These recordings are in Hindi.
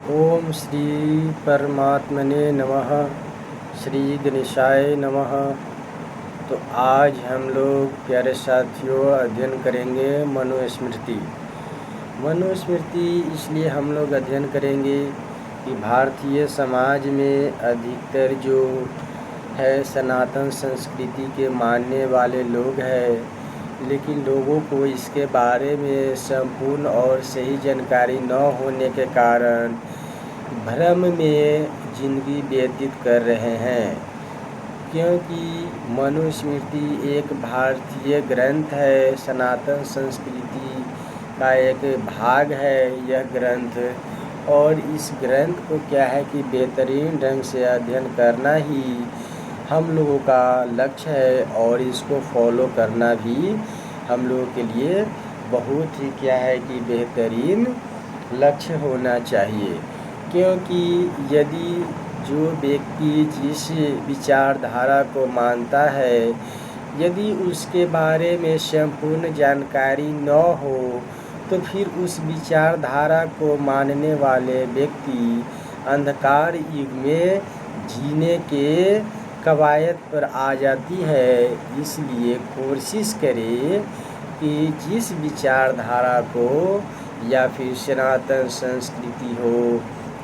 ओम श्री परमात्मने नमः। श्री गणेशाय नमः। तो आज हम लोग प्यारे साथियों अध्ययन करेंगे मनुस्मृति। मनुस्मृति इसलिए हम लोग अध्ययन करेंगे कि भारतीय समाज में अधिकतर जो है सनातन संस्कृति के मानने वाले लोग हैं, लेकिन लोगों को इसके बारे में संपूर्ण और सही जानकारी न होने के कारण भ्रम में जिंदगी व्यतीत कर रहे हैं। क्योंकि मनुस्मृति एक भारतीय ग्रंथ है, सनातन संस्कृति का एक भाग है यह ग्रंथ, और इस ग्रंथ को क्या है कि बेहतरीन ढंग से अध्ययन करना ही हम लोगों का लक्ष्य है, और इसको फॉलो करना भी हम लोगों के लिए बहुत ही क्या है कि बेहतरीन लक्ष्य होना चाहिए। क्योंकि यदि जो व्यक्ति जिस विचारधारा को मानता है, यदि उसके बारे में संपूर्ण जानकारी न हो, तो फिर उस विचारधारा को मानने वाले व्यक्ति अंधकार युग में जीने के कवायद पर आ जाती है। इसलिए कोशिश करें कि जिस विचारधारा को, या फिर सनातन संस्कृति हो,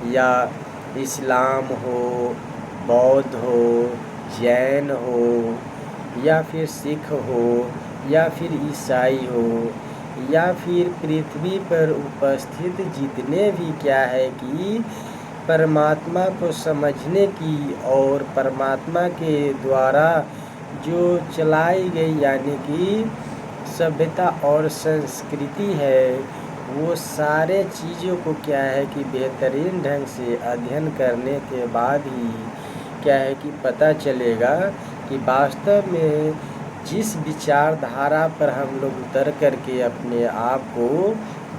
या इस्लाम हो, बौद्ध हो, जैन हो, या फिर सिख हो, या फिर ईसाई हो, या फिर पृथ्वी पर उपस्थित जितने भी क्या है कि परमात्मा को समझने की और परमात्मा के द्वारा जो चलाई गई यानी कि सभ्यता और संस्कृति है, वो सारे चीज़ों को क्या है कि बेहतरीन ढंग से अध्ययन करने के बाद ही क्या है कि पता चलेगा कि वास्तव में जिस विचारधारा पर हम लोग उतर करके अपने आप को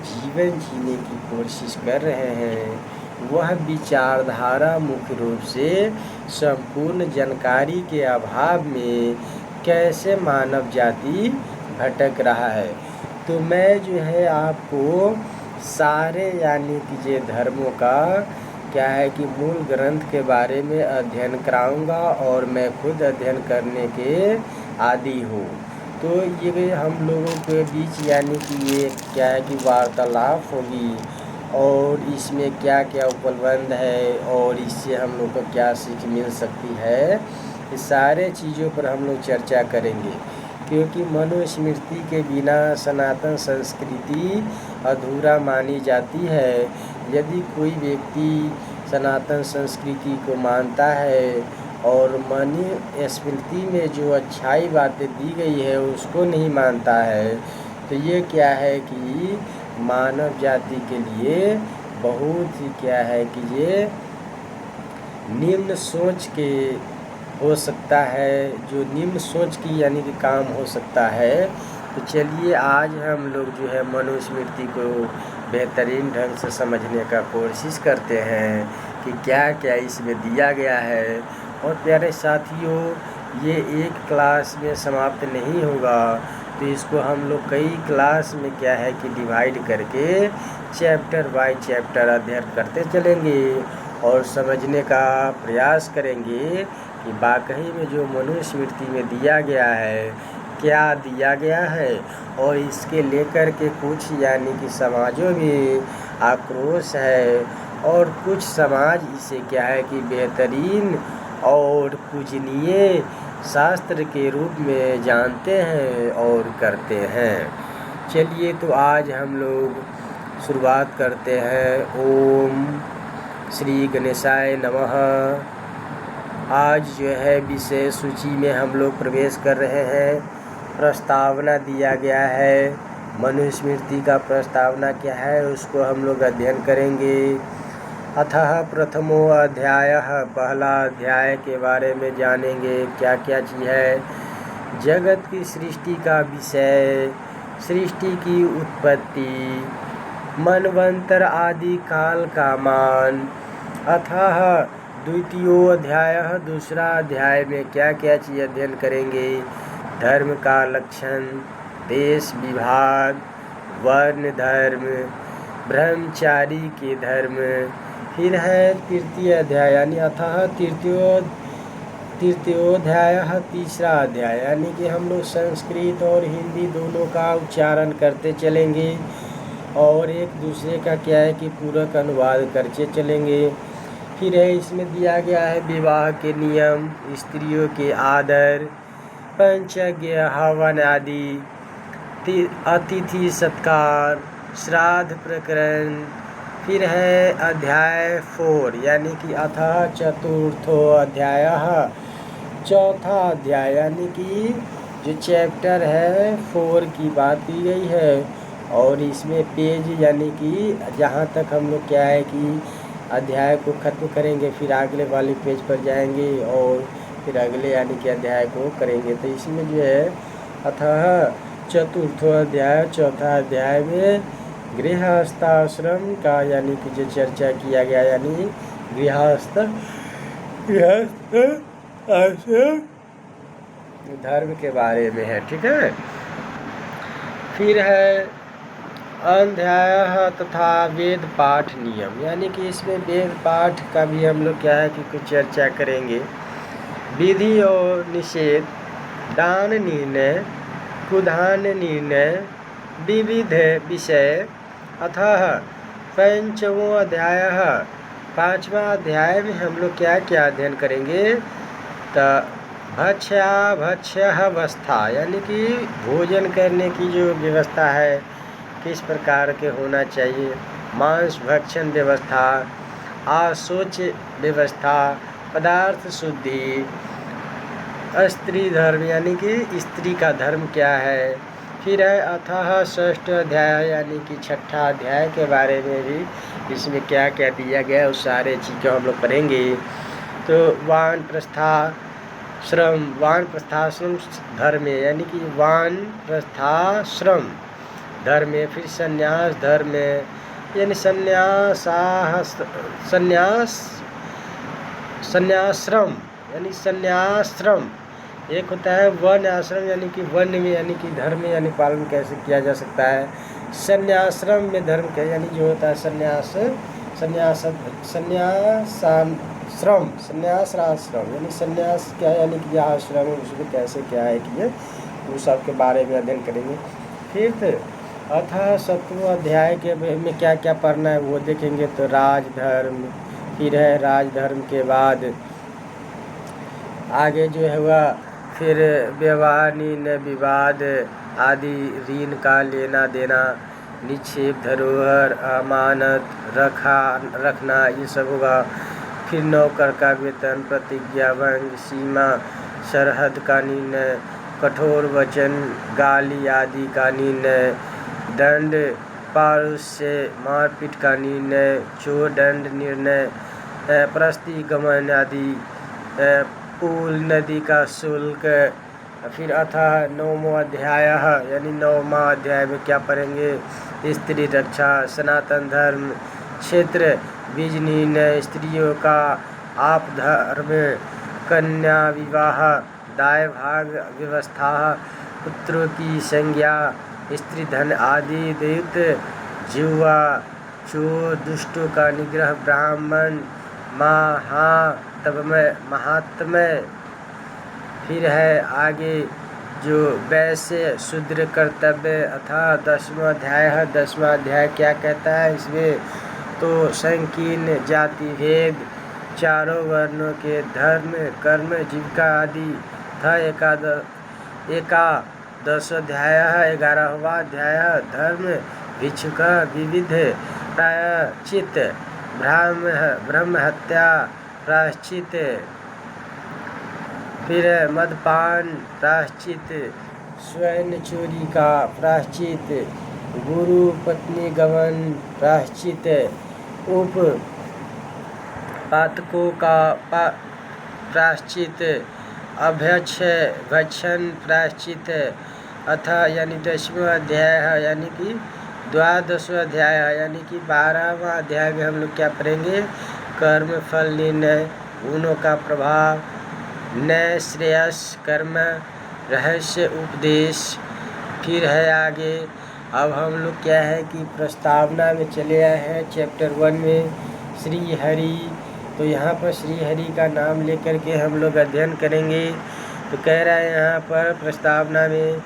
जीवन जीने की कोशिश कर रहे हैं, वह विचारधारा मुख्य रूप से संपूर्ण जानकारी के अभाव में कैसे मानव जाति भटक रहा है। तो मैं जो है आपको सारे यानी कि ये धर्मों का क्या है कि मूल ग्रंथ के बारे में अध्ययन कराऊंगा, और मैं खुद अध्ययन करने के आदी हूँ। तो ये हम लोगों के बीच यानी कि ये क्या है कि वार्तालाप होगी, और इसमें क्या क्या उपलब्ध है और इससे हम लोग को क्या सीख मिल सकती है, इस सारे चीज़ों पर हम लोग चर्चा करेंगे। क्योंकि मनुस्मृति के बिना सनातन संस्कृति अधूरा मानी जाती है। यदि कोई व्यक्ति सनातन संस्कृति को मानता है और मनुस्मृति में जो अच्छाई बातें दी गई है उसको नहीं मानता है, तो ये क्या है कि मानव जाति के लिए बहुत ही क्या है कि ये निम्न सोच के हो सकता है, जो निम्न सोच की यानी कि काम हो सकता है। तो चलिए आज हम लोग जो है मनुस्मृति को बेहतरीन ढंग से समझने का कोशिश करते हैं कि क्या क्या इसमें दिया गया है। और प्यारे साथियों, ये एक क्लास में समाप्त नहीं होगा, तो इसको हम लोग कई क्लास में क्या है कि डिवाइड करके चैप्टर बाय चैप्टर अध्ययन करते चलेंगे और समझने का प्रयास करेंगे कि वाकई में जो मनुस्मृति में दिया गया है क्या दिया गया है, और इसके लेकर के कुछ यानी कि समाजों में आक्रोश है, और कुछ समाज इसे क्या है कि बेहतरीन और पूजनीय शास्त्र के रूप में जानते हैं और करते हैं। चलिए तो आज हम लोग शुरुआत करते हैं। ओम श्री गणेशाय नमः। आज जो है विषय सूची में हम लोग प्रवेश कर रहे हैं। प्रस्तावना दिया गया है, मनुस्मृति का प्रस्तावना क्या है उसको हम लोग अध्ययन करेंगे। अतः प्रथमो अध्याय, पहला अध्याय के बारे में जानेंगे क्या क्या चीज़ है। जगत की सृष्टि का विषय, सृष्टि की उत्पत्ति, मनवंतर आदि काल का मान। अतः द्वितीयो अध्याय, दूसरा अध्याय में क्या क्या चीज़ अध्ययन करेंगे। धर्म का लक्षण, देश विभाग, वर्ण धर्म, ब्रह्मचारी के धर्म, फिर है तृतीय अध्याय यानी अतः तृतीयोध्याय तीसरा अध्याय, यानी कि हम लोग संस्कृत और हिंदी दोनों का उच्चारण करते चलेंगे और एक दूसरे का क्या है कि पूरक अनुवाद करते चलेंगे। फिर है इसमें दिया गया है विवाह के नियम, स्त्रियों के आदर, पंचज्ञ हवन आदि, अतिथि सत्कार, श्राद्ध प्रकरण। फिर है अध्याय 4 यानी कि अतः चतुर्थो अध्याय, चौथा अध्याय यानी कि जो चैप्टर है 4 की बात की गई है। और इसमें पेज यानी कि जहाँ तक हम लोग क्या है कि अध्याय को ख़त्म करेंगे फिर अगले वाले पेज पर जाएंगे और फिर अगले यानी कि अध्याय को करेंगे। तो इसमें जो है अतः चतुर्थो अध्याय, चौथा अध्याय में गृहस्थाश्रम का यानी कि जो चर्चा किया गया, यानी गृहस्थ आश्रम धर्म के बारे में है। ठीक है। फिर है अध्याय तथा वेद पाठ नियम, यानी कि इसमें वेद पाठ का भी हम लोग क्या है कि कुछ चर्चा करेंगे। विधि और निषेध, दान निर्णय, कुधान निर्णय, विविध विषय। अतः पंचमो अध्याय, पांचवा अध्याय में हम लोग क्या क्या अध्ययन करेंगे। तो भक्ष्यावस्था यानी कि भोजन करने की जो व्यवस्था है किस प्रकार के होना चाहिए, मांस भक्षण व्यवस्था, आशोच व्यवस्था, पदार्थ शुद्धि, स्त्री धर्म यानी कि स्त्री का धर्म क्या है। फिर है अतः षष्ठ अध्याय यानी कि छठा अध्याय के बारे में भी इसमें क्या क्या दिया गया उस सारे चीज़ को हम लोग पढ़ेंगे। तो वानप्रस्थाश्रम धर्म में यानी कि वानप्रस्थाश्रम धर्म में। फिर संन्यास धर्म में यानी संन्याश्रम यानी संन्याश्रम। एक होता है वन आश्रम यानी कि वन में यानी कि धर्म में यानी पालन कैसे किया जा सकता है। संन्याश्रम में धर्म क्या यानी जो होता है संन्यासाश्रम यानी संन्यास क्या यानी कि यह आश्रम है उसमें कैसे क्या है कि ये उस सब के बारे में अध्ययन करेंगे। फिर अतः सप्तम अध्याय के में क्या क्या पढ़ना है वो देखेंगे। तो राजधर्म, फिर है राजधर्म के बाद आगे जो है वह फिर व्यवहार निर्णय विवाद आदि, ऋण का लेना देना, निक्षेप, धरोहर, अमानत रखना ये सब होगा। फिर नौकर का वेतन, प्रतिज्ञा भंग, सीमा सरहद का निर्णय, कठोर वचन, गाली आदि का निर्णय, दंड, पारुष्य मारपीट का निर्णय, चोर दंड निर्णय, प्रस्तिगमन आदि, पुल नदी का शुल्क। फिर अतः नौवां अध्याय यानी 9वां अध्याय में क्या पढ़ेंगे, स्त्री रक्षा, सनातन धर्म, क्षेत्र बीज निर्णय, स्त्रियों का आप धर्म, कन्या विवाह, दाय भाग व्यवस्था, पुत्रों की संज्ञा, स्त्री धन आदि, दैत्य, जुआ, चोर, दुष्टों का निग्रह, ब्राह्मण, महात्म्य। फिर है आगे जो वैश्य शूद्र कर्तव्य। अर्थात 10वां अध्याय है। 10वां अध्याय क्या कहता है इसमें, तो संकीर्ण जाति भेद, चारों वर्णों के धर्म, कर्म, जीविका आदि था। एकादश अध्याय है। 11वां अध्याय धर्म, भिक्षुक, विविध प्रायश्चित, ब्रह्म हत्या प्रायश्चित, फिर मदपान प्रायश्चित, स्वर्ण चोरी का प्रायश्चित, गुरु पत्नी गमन प्रायश्चित, उप पातकों का प्रायश्चित, अभ्यक्ष भक्षण प्रायश्चित। अथा यानी 10वां अध्याय है यानी कि 12वां अध्याय है यानी कि 12वां अध्याय में हम लोग क्या पढ़ेंगे, कर्म फल निर्णय, गुणों का प्रभाव, न्याय श्रेयस कर्म, रहस्य उपदेश। फिर है आगे अब हम लोग क्या है कि प्रस्तावना में चले आए हैं चैप्टर 1 में, श्री हरि। तो यहाँ पर श्री हरि का नाम लेकर के हम लोग अध्ययन करेंगे। तो कह रहा है यहाँ पर प्रस्तावना में,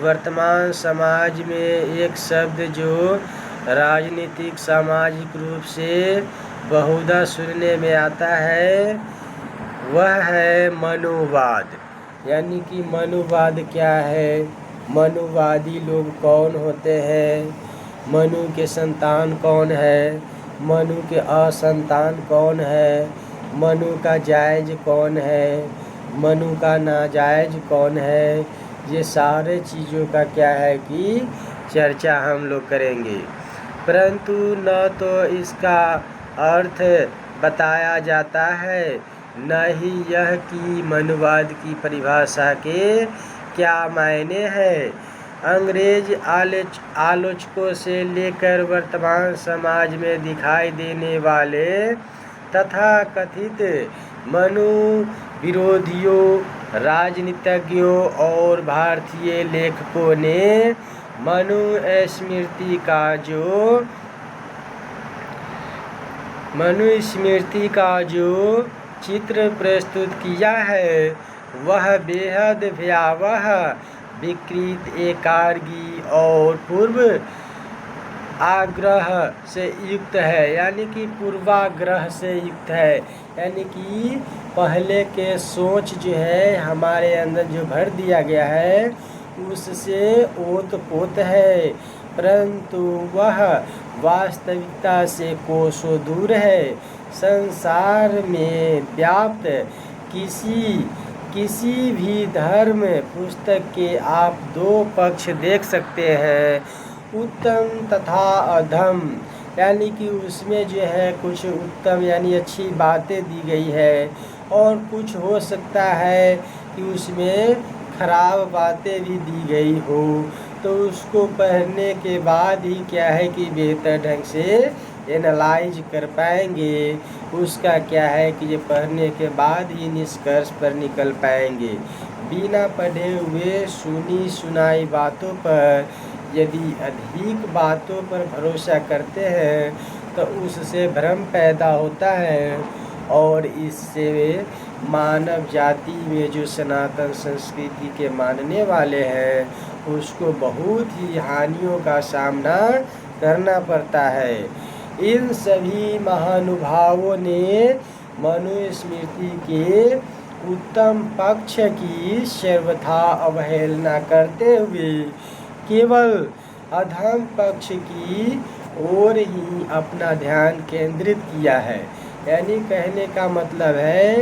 वर्तमान समाज में एक शब्द जो राजनीतिक सामाजिक रूप से बहुधा सुनने में आता है वह है मनुवाद। यानी कि मनुवाद क्या है, मनुवादी लोग कौन होते हैं, मनु के संतान कौन है, मनु के असंतान कौन है, मनु का जायज कौन है, मनु का नाजायज कौन है, ये सारे चीज़ों का क्या है कि चर्चा हम लोग करेंगे। परंतु न तो इसका अर्थ बताया जाता है, न ही यह कि मनुवाद की परिभाषा के क्या मायने हैं। अंग्रेज आलोचकों से लेकर वर्तमान समाज में दिखाई देने वाले तथा कथित मनु विरोधियों, राजनीतिज्ञों और भारतीय लेखकों ने मनुस्मृति का जो चित्र प्रस्तुत किया है वह बेहद भयावह, विकृत, एकाग्री और पूर्व आग्रह से युक्त है। यानी कि पूर्वाग्रह से युक्त है, यानी कि पहले के सोच जो है हमारे अंदर जो भर दिया गया है उससे ओत-पोत है, परंतु वह वास्तविकता से कोसों दूर है। संसार में व्याप्त किसी भी धर्म पुस्तक के आप दो पक्ष देख सकते हैं, उत्तम तथा अधम। यानी कि उसमें जो है कुछ उत्तम यानी अच्छी बातें दी गई है और कुछ हो सकता है कि उसमें खराब बातें भी दी गई हो। तो उसको पढ़ने के बाद ही क्या है कि बेहतर ढंग से एनालाइज कर पाएंगे, उसका क्या है कि ये पढ़ने के बाद ही निष्कर्ष पर निकल पाएंगे। बिना पढ़े हुए सुनी सुनाई बातों पर यदि अधिक बातों पर भरोसा करते हैं तो उससे भ्रम पैदा होता है और इससे मानव जाति में जो सनातन संस्कृति के मानने वाले हैं उसको बहुत ही हानियों का सामना करना पड़ता है। इन सभी महानुभावों ने मनुस्मृति के उत्तम पक्ष की सर्वथा अवहेलना करते हुए केवल अधम पक्ष की ओर ही अपना ध्यान केंद्रित किया है। यानी कहने का मतलब है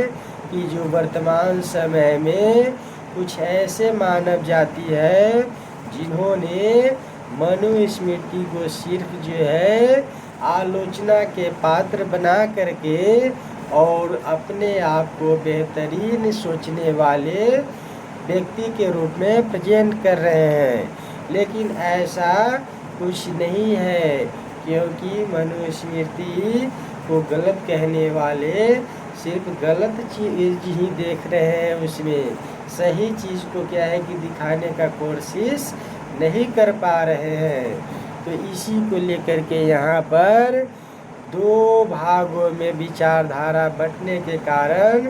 कि जो वर्तमान समय में कुछ ऐसे मानव जाति है जिन्होंने मनुस्मृति को सिर्फ जो है आलोचना के पात्र बना करके और अपने आप को बेहतरीन सोचने वाले व्यक्ति के रूप में प्रेजेंट कर रहे हैं। लेकिन ऐसा कुछ नहीं है, क्योंकि मनुस्मृति को गलत कहने वाले सिर्फ गलत चीज़ ही देख रहे हैं, उसमें सही चीज़ को क्या है कि दिखाने का कोशिश नहीं कर पा रहे हैं। तो इसी को लेकर के यहाँ पर दो भागों में विचारधारा बंटने के कारण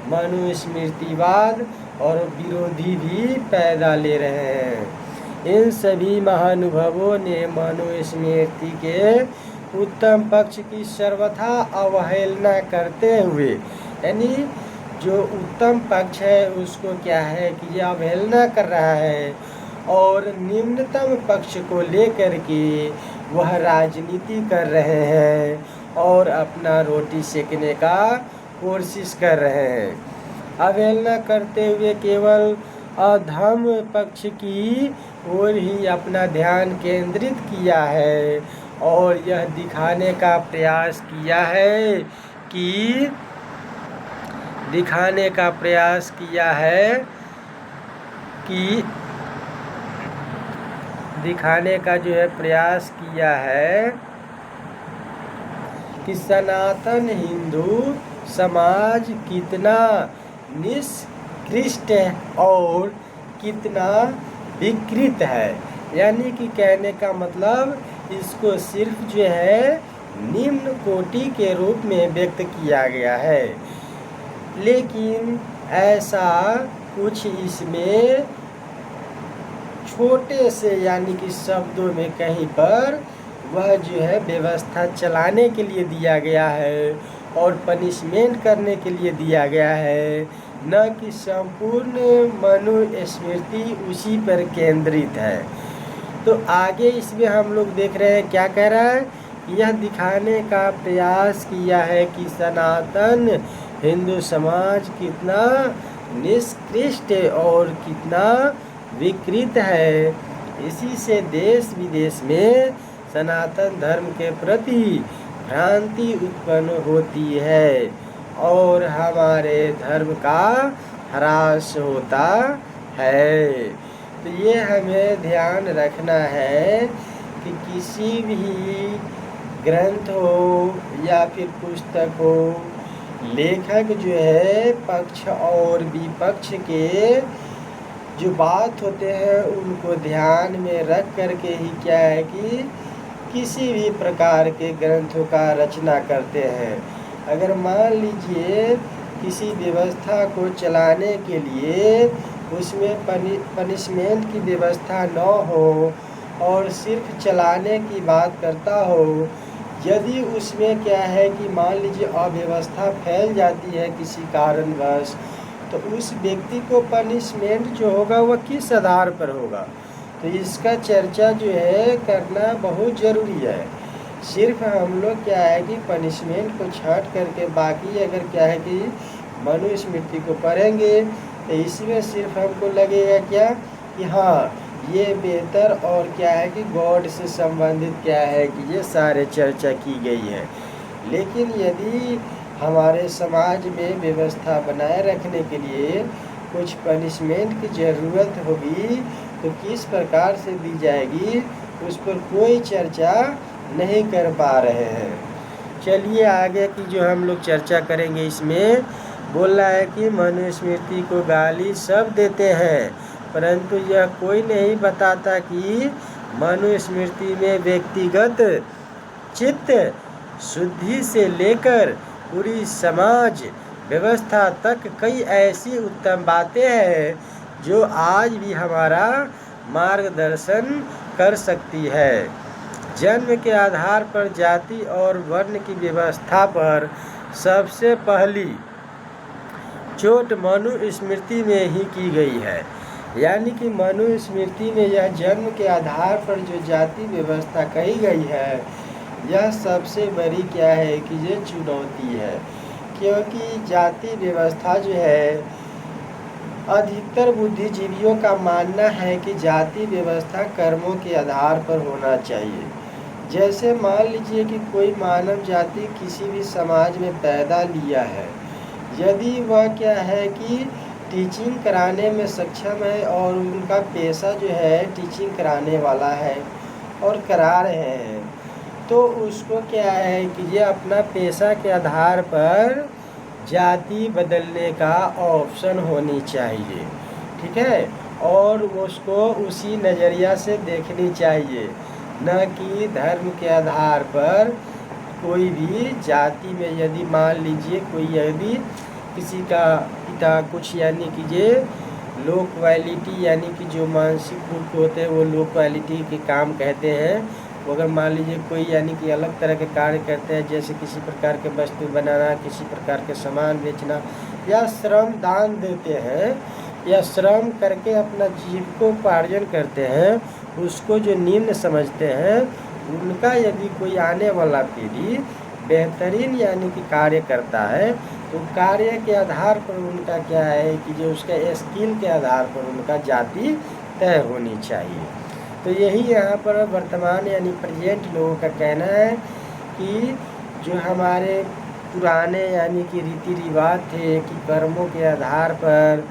मनुस्मृतिवाद और विरोधी भी पैदा ले रहे हैं। इन सभी महानुभावों ने मनुस्मृति के उत्तम पक्ष की सर्वथा अवहेलना करते हुए, यानी जो उत्तम पक्ष है उसको क्या है कि ये अवहेलना कर रहा है और निम्नतम पक्ष को लेकर के वह राजनीति कर रहे हैं और अपना रोटी सेकने का कोशिश कर रहे हैं। अवहेलना करते हुए केवल अधम पक्ष की ओर ही अपना ध्यान केंद्रित किया है और यह दिखाने का प्रयास किया है कि दिखाने का जो है प्रयास किया है कि सनातन हिंदू समाज कितना निष्कृष्ट और कितना विकृत है। यानी कि कहने का मतलब इसको सिर्फ जो है निम्न कोटि के रूप में व्यक्त किया गया है, लेकिन ऐसा कुछ इसमें छोटे से यानी कि शब्दों में कहीं पर वह जो है व्यवस्था चलाने के लिए दिया गया है और पनिशमेंट करने के लिए दिया गया है, न कि संपूर्ण मनुस्मृति उसी पर केंद्रित है। तो आगे इसमें हम लोग देख रहे हैं क्या कह रहा है, यह दिखाने का प्रयास किया है कि सनातन हिंदू समाज कितना निष्कृष्ट और कितना विकृत है। इसी से देश विदेश में सनातन धर्म के प्रति भ्रांति उत्पन्न होती है और हमारे धर्म का ह्रास होता है। तो ये हमें ध्यान रखना है कि किसी भी ग्रंथ हो या फिर पुस्तक हो, लेखक जो है पक्ष और विपक्ष के जो बात होते हैं उनको ध्यान में रख करके ही क्या है कि किसी भी प्रकार के ग्रंथों का रचना करते हैं। अगर मान लीजिए किसी व्यवस्था को चलाने के लिए उसमें पनिशमेंट की व्यवस्था न हो और सिर्फ चलाने की बात करता हो, यदि उसमें क्या है कि मान लीजिए अव्यवस्था फैल जाती है किसी कारणवश, तो उस व्यक्ति को पनिशमेंट जो होगा वह किस आधार पर होगा, तो इसका चर्चा जो है करना बहुत ज़रूरी है। सिर्फ हम लोग क्या है कि पनिशमेंट को छांट करके बाकी अगर क्या है कि मनुस्मृति को पढ़ेंगे तो इसमें सिर्फ हमको लगेगा क्या कि हाँ ये बेहतर और क्या है कि गॉड से संबंधित क्या है कि ये सारे चर्चा की गई है। लेकिन यदि हमारे समाज में व्यवस्था बनाए रखने के लिए कुछ पनिशमेंट की ज़रूरत होगी तो किस प्रकार से दी जाएगी उस पर कोई चर्चा नहीं कर पा रहे हैं। चलिए आगे की जो हम लोग चर्चा करेंगे, इसमें बोल रहा है कि मनुस्मृति को गाली सब देते हैं, परंतु यह कोई नहीं बताता कि मनुस्मृति में व्यक्तिगत चित्त शुद्धि से लेकर पूरी समाज व्यवस्था तक कई ऐसी उत्तम बातें हैं जो आज भी हमारा मार्गदर्शन कर सकती है। जन्म के आधार पर जाति और वर्ण की व्यवस्था पर सबसे पहली चोट मनुस्मृति में ही की गई है। यानी कि मनुस्मृति में यह जन्म के आधार पर जो जाति व्यवस्था कही गई है, यह सबसे बड़ी क्या है कि ये चुनौती है, क्योंकि जाति व्यवस्था जो है अधिकतर बुद्धिजीवियों का मानना है कि जाति व्यवस्था कर्मों के आधार पर होना चाहिए। जैसे मान लीजिए कि कोई मानव जाति किसी भी समाज में पैदा लिया है, यदि वह क्या है कि टीचिंग कराने में सक्षम है और उनका पेशा जो है टीचिंग कराने वाला है और करा रहे हैं, तो उसको क्या है कि ये अपना पेशा के आधार पर जाति बदलने का ऑप्शन होनी चाहिए, ठीक है, और उसको उसी नज़रिया से देखनी चाहिए, न कि धर्म के आधार पर कोई भी जाति में। यदि मान लीजिए कोई यदि किसी का पिता कुछ यानी कि ये लो क्वालिटी यानी कि जो मानसिक रूप होते हैं वो लो क्वालिटी के काम कहते हैं, वो अगर मान लीजिए कोई यानी कि अलग तरह के कार्य करते हैं, जैसे किसी प्रकार के वस्तु बनाना, किसी प्रकार के सामान बेचना, या श्रम दान देते हैं या श्रम करके अपना जीविकोपार्जन करते हैं, उसको जो निम्न समझते हैं, उनका यदि कोई आने वाला पीढ़ी बेहतरीन यानी कि कार्य करता है तो कार्य के आधार पर उनका क्या है कि जो उसका स्किल के आधार पर उनका जाति तय होनी चाहिए। तो यही यहाँ पर वर्तमान यानी प्रेजेंट लोगों का कहना है कि जो हमारे पुराने यानी कि रीति रिवाज थे कि कर्मों के आधार पर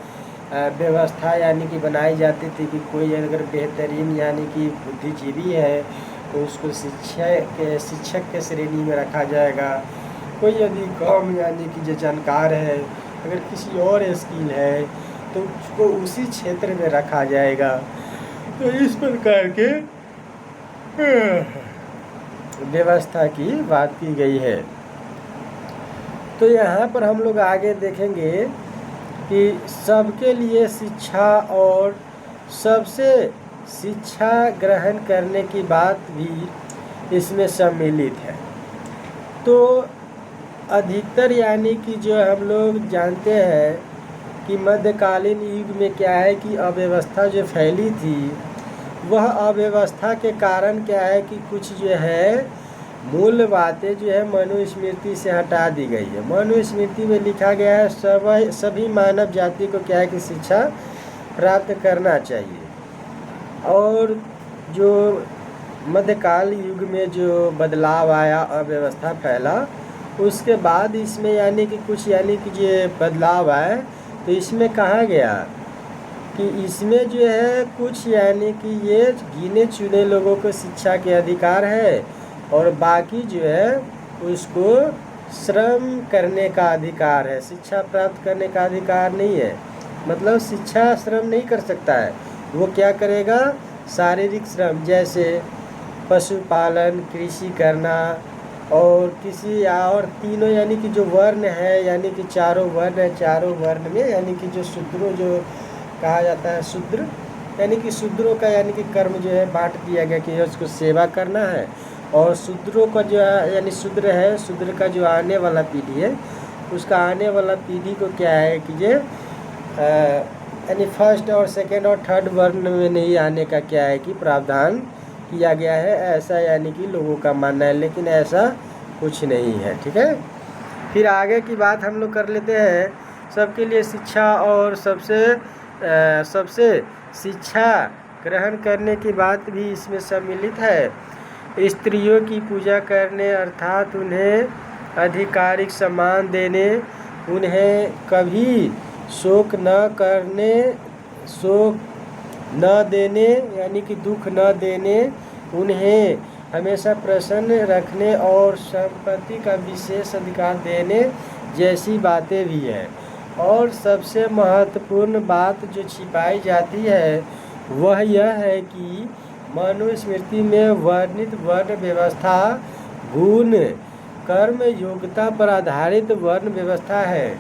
व्यवस्था यानी कि बनाई जाती थी कि कोई अगर बेहतरीन यानी कि बुद्धिजीवी है तो उसको शिक्षक के श्रेणी में रखा जाएगा, कोई यदि कम यानी कि जो जानकार है अगर किसी और स्किल है तो उसको उसी क्षेत्र में रखा जाएगा। तो इस प्रकार के व्यवस्था की बात की गई है। तो यहाँ पर हम लोग आगे देखेंगे कि सबके लिए शिक्षा और सबसे शिक्षा ग्रहण करने की बात भी इसमें सम्मिलित है। तो अधिकतर यानी कि जो हम लोग जानते हैं कि मध्यकालीन युग में क्या है कि अव्यवस्था जो फैली थी, वह अव्यवस्था के कारण क्या है कि कुछ जो है मूल बातें जो है मनुस्मृति से हटा दी गई है। मनुस्मृति में लिखा गया है सभी मानव जाति को क्या है कि शिक्षा प्राप्त करना चाहिए। और जो मध्यकाल युग में जो बदलाव आया, अव्यवस्था फैला, उसके बाद इसमें यानी कि कुछ यानी कि जो बदलाव आए, तो इसमें कहा गया कि इसमें जो है कुछ यानी कि ये गिने चुने लोगों को शिक्षा के अधिकार है और बाकी जो है उसको श्रम करने का अधिकार है, शिक्षा प्राप्त करने का अधिकार नहीं है। मतलब शिक्षा श्रम नहीं कर सकता है, वो क्या करेगा, शारीरिक श्रम जैसे पशुपालन, कृषि करना और किसी और तीनों यानी कि जो वर्ण है, यानी कि चारों वर्ण है, चारों वर्ण में यानी कि जो शूद्रों जो कहा जाता है, शूद्र यानी कि शूद्रों का यानी कि कर्म जो है बांट दिया गया कि उसको सेवा करना है। और शूद्रों का जो है यानी शूद्र है, शूद्र का जो आने वाला पीढ़ी है, उसका आने वाला पीढ़ी को क्या है कि ये यानी फर्स्ट और सेकंड और थर्ड वर्ण में नहीं आने का क्या है कि प्रावधान किया गया है, ऐसा यानी कि लोगों का मानना है, लेकिन ऐसा कुछ नहीं है। ठीक है, फिर आगे की बात हम लोग कर लेते हैं। सबके लिए शिक्षा और सबसे शिक्षा ग्रहण करने की बात भी इसमें सम्मिलित है। स्त्रियों की पूजा करने अर्थात उन्हें आधिकारिक सम्मान देने, उन्हें कभी शोक न देने यानी कि दुख न देने, उन्हें हमेशा प्रसन्न रखने और संपत्ति का विशेष अधिकार देने जैसी बातें भी है। और सबसे महत्वपूर्ण बात जो छिपाई जाती है वह यह है कि मनुस्मृति में वर्णित वर्ण व्यवस्था गुण कर्म योग्यता पर आधारित वर्ण व्यवस्था है,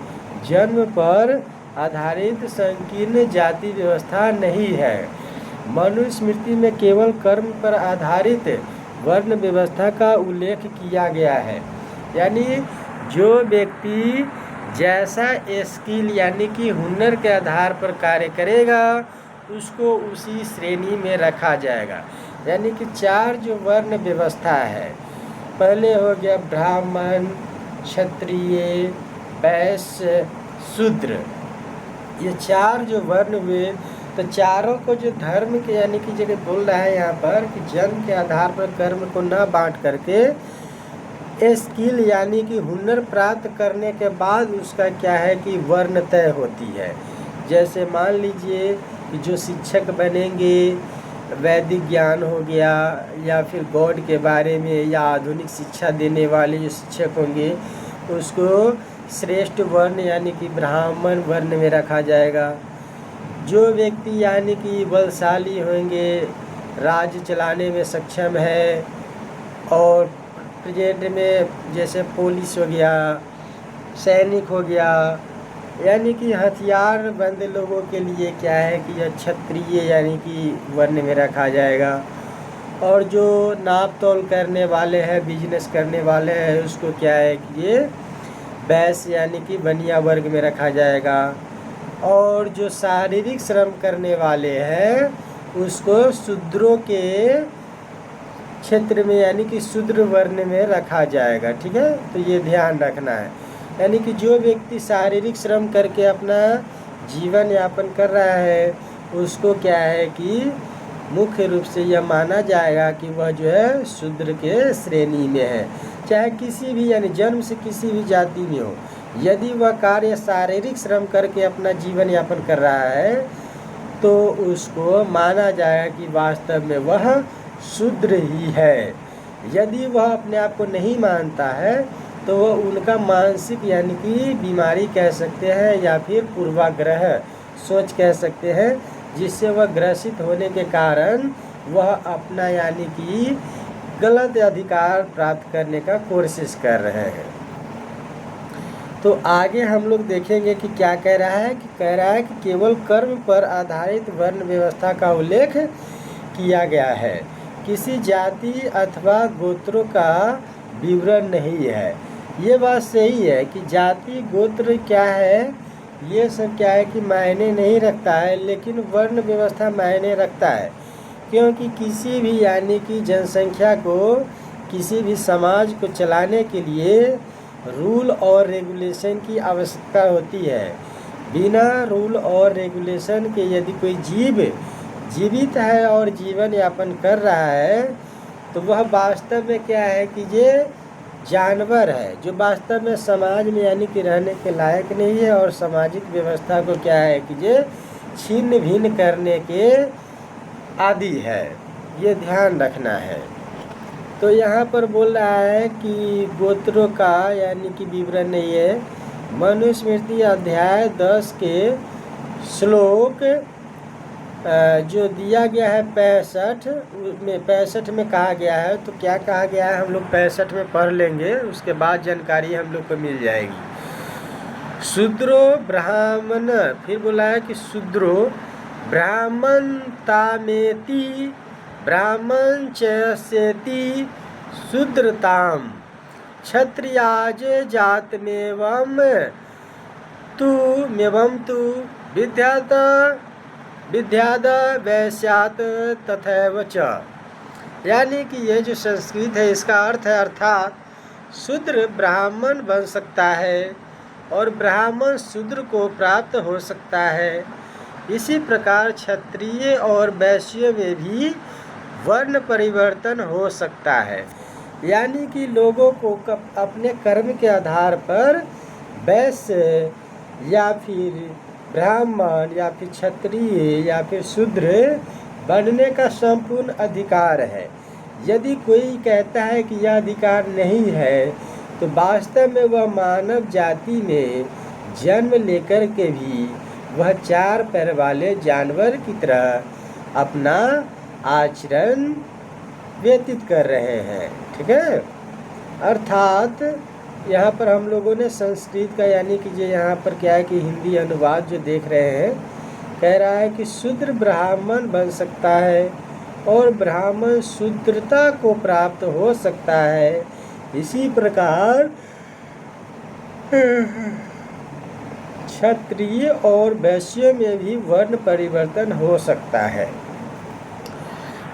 जन्म पर आधारित संकीर्ण जाति व्यवस्था नहीं है। मनुस्मृति में केवल कर्म पर आधारित वर्ण व्यवस्था का उल्लेख किया गया है, यानी जो व्यक्ति जैसा स्किल यानी कि हुनर के आधार पर कार्य करेगा उसको उसी श्रेणी में रखा जाएगा। यानी कि चार जो वर्ण व्यवस्था है, पहले हो गया ब्राह्मण, क्षत्रिय, वैश्य, शूद्र, ये चार जो वर्ण हुए, तो चारों को जो धर्म के यानी कि जगह बोल रहा है यहाँ पर कि जन्म के आधार पर कर्म को न बांट करके स्किल यानी कि हुनर प्राप्त करने के बाद उसका क्या है कि वर्ण तय होती है। जैसे मान लीजिए कि जो शिक्षक बनेंगे, वैदिक ज्ञान हो गया या फिर गॉड के बारे में या आधुनिक शिक्षा देने वाले जो शिक्षक होंगे, उसको श्रेष्ठ वर्ण यानी कि ब्राह्मण वर्ण में रखा जाएगा। जो व्यक्ति यानी कि बलशाली होंगे, राज्य चलाने में सक्षम है और प्रेजेंट में जैसे पुलिस हो गया, सैनिक हो गया, यानी कि हथियार बंद लोगों के लिए क्या है कि यह क्षत्रिय यानी कि वर्ण में रखा जाएगा। और जो नाप तोल करने वाले हैं, बिजनेस करने वाले हैं, उसको क्या है कि ये वैश्य यानी कि बनिया वर्ग में रखा जाएगा। और जो शारीरिक श्रम करने वाले हैं उसको शूद्रों के क्षेत्र में यानी कि शूद्र वर्ण में रखा जाएगा। ठीक है, तो ये ध्यान रखना है। यानी कि जो व्यक्ति शारीरिक श्रम करके अपना जीवन यापन कर रहा है उसको क्या है कि मुख्य रूप से यह माना जाएगा कि वह जो है शूद्र के श्रेणी में है, चाहे किसी भी यानी जन्म से किसी भी जाति में हो। यदि वह कार्य शारीरिक श्रम करके अपना जीवन यापन कर रहा है तो उसको माना जाएगा कि वास्तव में वह शूद्र ही है। यदि वह अपने आप को नहीं मानता है तो वह उनका मानसिक यानी कि बीमारी कह सकते हैं या फिर पूर्वाग्रह सोच कह सकते हैं, जिससे वह ग्रसित होने के कारण वह अपना यानी कि गलत अधिकार प्राप्त करने का कोशिश कर रहे हैं। तो आगे हम लोग देखेंगे कि क्या कह रहा है कि केवल कर्म पर आधारित वर्ण व्यवस्था का उल्लेख किया गया है, किसी जाति अथवा गोत्रों का विवरण नहीं है। ये बात सही है कि जाति गोत्र क्या है, ये सब क्या है कि मायने नहीं रखता है, लेकिन वर्ण व्यवस्था मायने रखता है, क्योंकि किसी भी यानी कि जनसंख्या को, किसी भी समाज को चलाने के लिए रूल और रेगुलेशन की आवश्यकता होती है। बिना रूल और रेगुलेशन के यदि कोई जीव जीवित है और जीवन यापन कर रहा है, तो वह वास्तव में क्या है कि ये जानवर है, जो वास्तव में समाज में यानी कि रहने के लायक नहीं है, और सामाजिक व्यवस्था को क्या है कि ये छिन्न भिन्न करने के आदि है। ये ध्यान रखना है। तो यहाँ पर बोल रहा है कि गोत्रों का यानी कि विवरण नहीं है। मनुस्मृति अध्याय 10 के श्लोक जो दिया गया है 65 में कहा गया है। तो क्या कहा गया है हम लोग 65 में पढ़ लेंगे, उसके बाद जानकारी हम लोग को मिल जाएगी। शूद्रो ब्राह्मण, फिर बोला है कि शूद्रो ब्राह्मणतामेति ब्राह्मण चेति शूद्रताम क्षत्रियाज जातमेवं तु विद्याद वैश्यात तथैव च। यानी कि ये जो संस्कृत है इसका अर्थ है, अर्थात शूद्र ब्राह्मण बन सकता है और ब्राह्मण शूद्र को प्राप्त हो सकता है। इसी प्रकार क्षत्रिय और वैश्य में भी वर्ण परिवर्तन हो सकता है। यानी कि लोगों को अपने कर्म के आधार पर वैश्य या फिर ब्राह्मण या फिर क्षत्रिय या फिर शूद्र बनने का संपूर्ण अधिकार है। यदि कोई कहता है कि यह अधिकार नहीं है, तो वास्तव में वह मानव जाति में जन्म लेकर के भी वह 4 पैर वाले जानवर की तरह अपना आचरण व्यतीत कर रहे हैं। ठीक है। अर्थात यहाँ पर हम लोगों ने संस्कृत का यानी कि जो यहाँ पर क्या है कि हिंदी अनुवाद जो देख रहे हैं, कह रहा है कि शूद्र ब्राह्मण बन सकता है और ब्राह्मण शूद्रता को प्राप्त हो सकता है। इसी प्रकार क्षत्रिय और वैश्य में भी वर्ण परिवर्तन हो सकता है।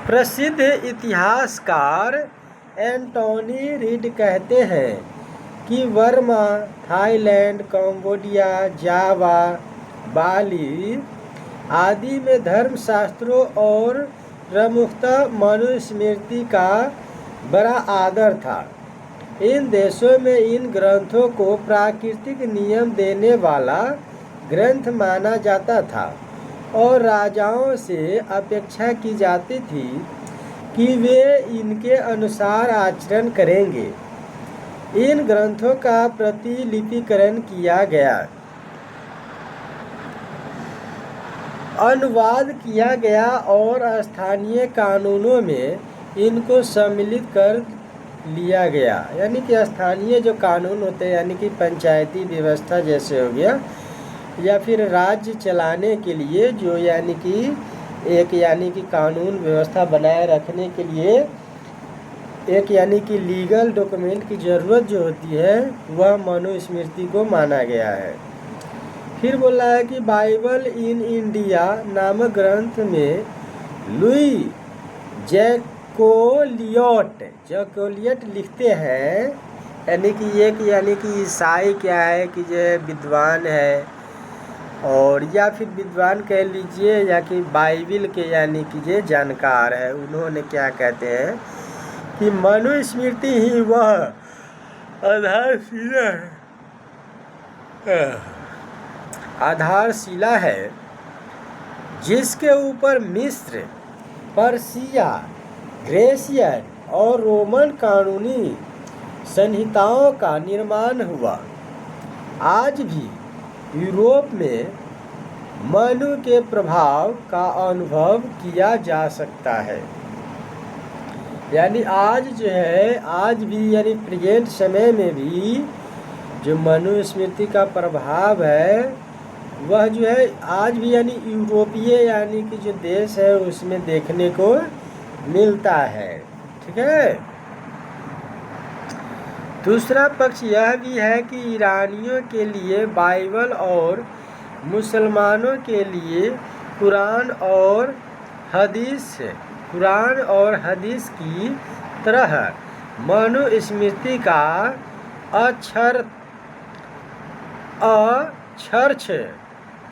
प्रसिद्ध इतिहासकार एंटोनी रीड कहते हैं कि बर्मा, थाईलैंड, कंबोडिया, जावा, बाली आदि में धर्मशास्त्रों और प्रमुखतः मनुस्मृति का बड़ा आदर था। इन देशों में इन ग्रंथों को प्राकृतिक नियम देने वाला ग्रंथ माना जाता था और राजाओं से अपेक्षा की जाती थी कि वे इनके अनुसार आचरण करेंगे। इन ग्रंथों का प्रतिलिपिकरण किया गया, अनुवाद किया गया और स्थानीय कानूनों में इनको सम्मिलित कर लिया गया। यानी कि स्थानीय जो कानून होते हैं, यानी कि पंचायती व्यवस्था जैसे हो गया, या फिर राज्य चलाने के लिए जो यानी कि एक यानी कि कानून व्यवस्था बनाए रखने के लिए एक यानी कि लीगल डॉक्यूमेंट की ज़रूरत जो होती है, वह मनुस्मृति को माना गया है। फिर बोला है कि बाइबल इन इंडिया नामक ग्रंथ में लुई जैकोलियट लिखते हैं, यानी कि एक यानी कि ईसाई क्या है कि जो विद्वान है, और या फिर विद्वान कह लीजिए या कि बाइबिल के यानी कि ये जानकार है। उन्होंने क्या कहते हैं कि मनुस्मृति ही वह आधारशिला है जिसके ऊपर मिस्र, पर्शिया, ग्रीसियन और रोमन कानूनी संहिताओं का निर्माण हुआ। आज भी यूरोप में मनु के प्रभाव का अनुभव किया जा सकता है। यानी आज जो है, आज भी यानी प्रेजेंट समय में भी जो मनुस्मृति का प्रभाव है वह जो है आज भी यानी यूरोपीय यानी कि जो देश है उसमें देखने को मिलता है। ठीक है। दूसरा पक्ष यह भी है कि ईरानियों के लिए बाइबल और मुसलमानों के लिए कुरान और हदीस की तरह मनुस्मृति का अक्षर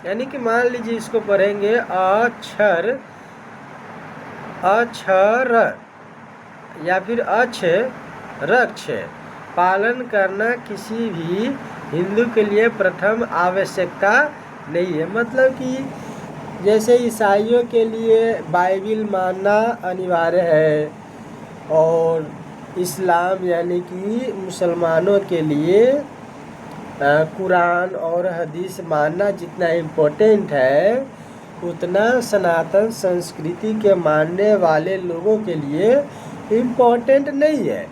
यानी कि मान लीजिए इसको पढ़ेंगे अक्षर या फिर अक्षरक्ष पालन करना किसी भी हिंदू के लिए प्रथम आवश्यकता नहीं है। मतलब कि जैसे ईसाइयों के लिए बाइबिल मानना अनिवार्य है और इस्लाम यानी कि मुसलमानों के लिए कुरान और हदीस मानना जितना इम्पोर्टेंट है उतना सनातन संस्कृति के मानने वाले लोगों के लिए इम्पोर्टेंट नहीं है।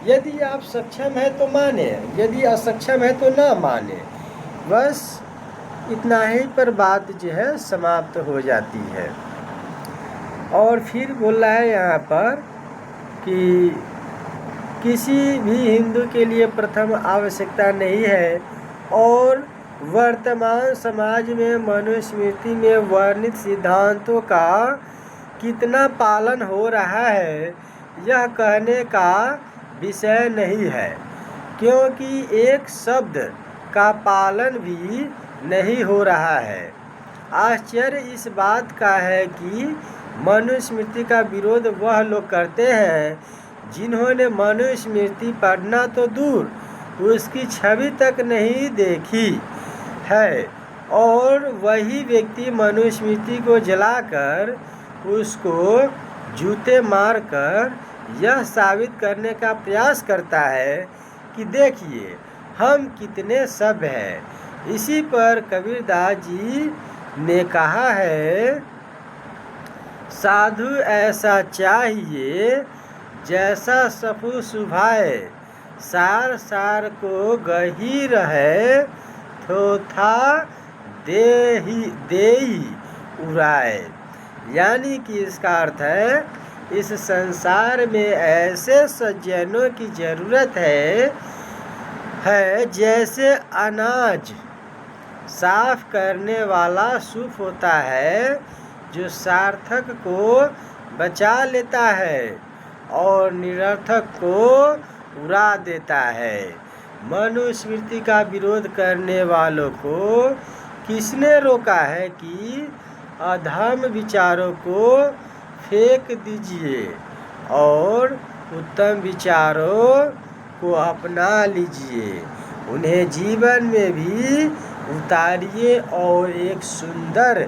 यदि आप सक्षम है तो माने, यदि असक्षम है तो ना माने। बस इतना ही पर बात जो है समाप्त हो जाती है। और फिर बोल रहा है यहाँ पर कि किसी भी हिंदू के लिए प्रथम आवश्यकता नहीं है और वर्तमान समाज में मनुस्मृति में वर्णित सिद्धांतों का कितना पालन हो रहा है यह कहने का विषय नहीं है, क्योंकि एक शब्द का पालन भी नहीं हो रहा है। आश्चर्य इस बात का है कि मनुस्मृति का विरोध वह लोग करते हैं जिन्होंने मनुस्मृति पढ़ना तो दूर उसकी छवि तक नहीं देखी है, और वही व्यक्ति मनुस्मृति को जलाकर उसको जूते मारकर यह साबित करने का प्रयास करता है कि देखिए हम कितने सभ्य हैं। इसी पर कबीरदास जी ने कहा है, साधु ऐसा चाहिए जैसा सफु सुभाए, सार सार को गहीर है, थोथा देही उड़ाए। यानी कि इसका अर्थ है इस संसार में ऐसे सज्जनों की ज़रूरत है जैसे अनाज साफ करने वाला सूफ होता है, जो सार्थक को बचा लेता है और निरर्थक को उड़ा देता है। मनुस्मृति का विरोध करने वालों को किसने रोका है कि अधम विचारों को फेंक दीजिए और उत्तम विचारों को अपना लीजिए, उन्हें जीवन में भी उतारिए और एक सुंदर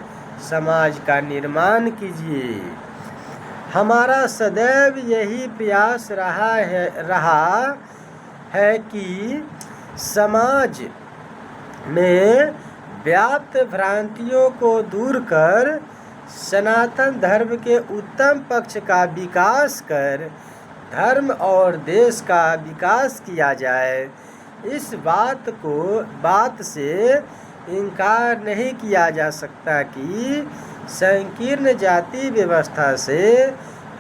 समाज का निर्माण कीजिए। हमारा सदैव यही प्रयास रहा है कि समाज में व्याप्त भ्रांतियों को दूर कर सनातन धर्म के उत्तम पक्ष का विकास कर धर्म और देश का विकास किया जाए। इस बात से इनकार नहीं किया जा सकता कि संकीर्ण जाति व्यवस्था से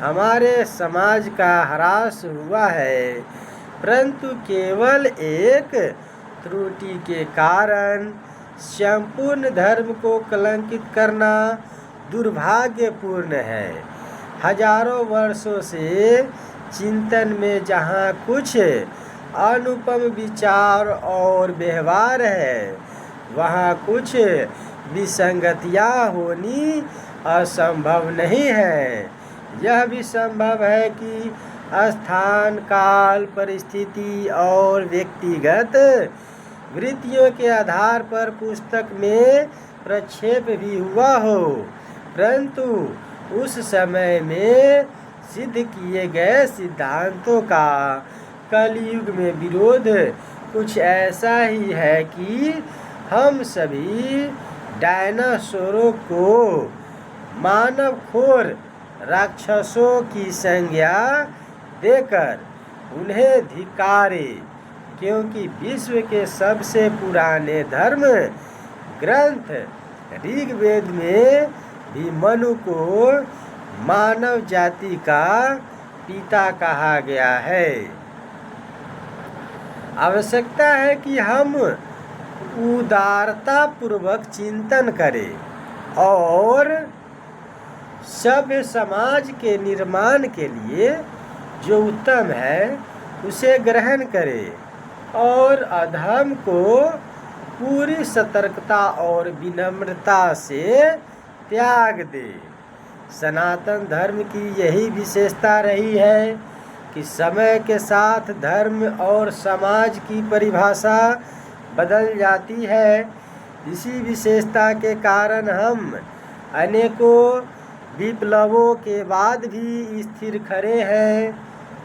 हमारे समाज का ह्रास हुआ है, परंतु केवल एक त्रुटि के कारण संपूर्ण धर्म को कलंकित करना दुर्भाग्यपूर्ण है। हजारों वर्षों से चिंतन में जहाँ कुछ अनुपम विचार और व्यवहार है, वहाँ कुछ विसंगतियाँ होनी असंभव नहीं है। यह भी संभव है कि स्थान, काल, परिस्थिति और व्यक्तिगत वृत्तियों के आधार पर पुस्तक में प्रक्षेप भी हुआ हो, परंतु उस समय में सिद्ध किए गए सिद्धांतों का कलयुग में विरोध कुछ ऐसा ही है कि हम सभी डायनासोरों को मानवखोर राक्षसों की संज्ञा देकर उन्हें धिक्कारे, क्योंकि विश्व के सबसे पुराने धर्म ग्रंथ ऋग्वेद में भी मनु को मानव जाति का पिता कहा गया है। आवश्यकता है कि हम उदारता पूर्वक चिंतन करें और सभ्य समाज के निर्माण के लिए जो उत्तम है उसे ग्रहण करें और अधर्म को पूरी सतर्कता और विनम्रता से त्याग दे। सनातन धर्म की यही विशेषता रही है कि समय के साथ धर्म और समाज की परिभाषा बदल जाती है। इसी विशेषता के कारण हम अनेकों विप्लवों के बाद भी स्थिर खड़े हैं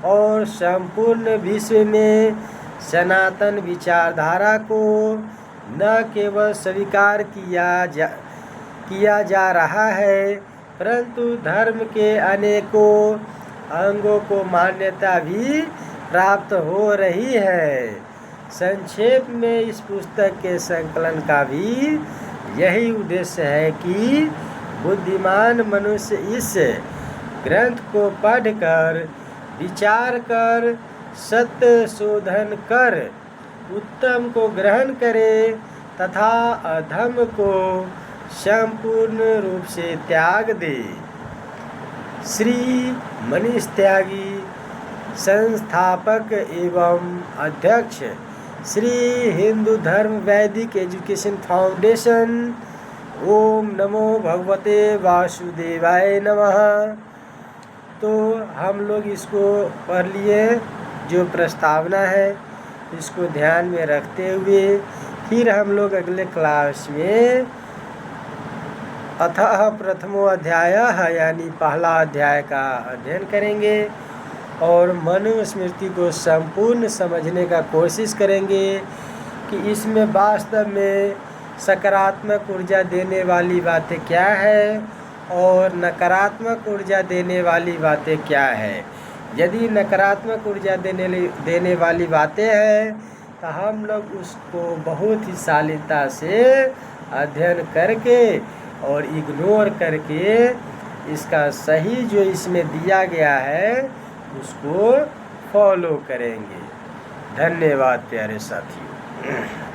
और संपूर्ण विश्व में सनातन विचारधारा को न केवल स्वीकार किया जा रहा है, परंतु धर्म के अनेकों अंगों को मान्यता भी प्राप्त हो रही है। संक्षेप में इस पुस्तक के संकलन का भी यही उद्देश्य है कि बुद्धिमान मनुष्य इस ग्रंथ को पढ़कर विचार कर सत्य शोधन कर उत्तम को ग्रहण करे तथा अधम को संपूर्ण रूप से त्याग दे। श्री मनीष त्यागी, संस्थापक एवं अध्यक्ष, श्री हिंदू धर्म वैदिक एजुकेशन फाउंडेशन। ओम नमो भगवते वासुदेवाय नमः। तो हम लोग इसको पढ़ लिए, जो प्रस्तावना है इसको ध्यान में रखते हुए फिर हम लोग अगले क्लास में अतः प्रथमो अध्याय यानी पहला अध्याय का अध्ययन करेंगे और मनुस्मृति को संपूर्ण समझने का कोशिश करेंगे कि इसमें वास्तव में सकारात्मक ऊर्जा देने वाली बातें क्या है और नकारात्मक ऊर्जा देने वाली बातें क्या है। यदि नकारात्मक ऊर्जा देने वाली बातें हैं तो हम लोग उसको बहुत ही शालीनता से अध्ययन करके और इग्नोर करके इसका सही जो इसमें दिया गया है उसको फॉलो करेंगे। धन्यवाद प्यारे साथियों।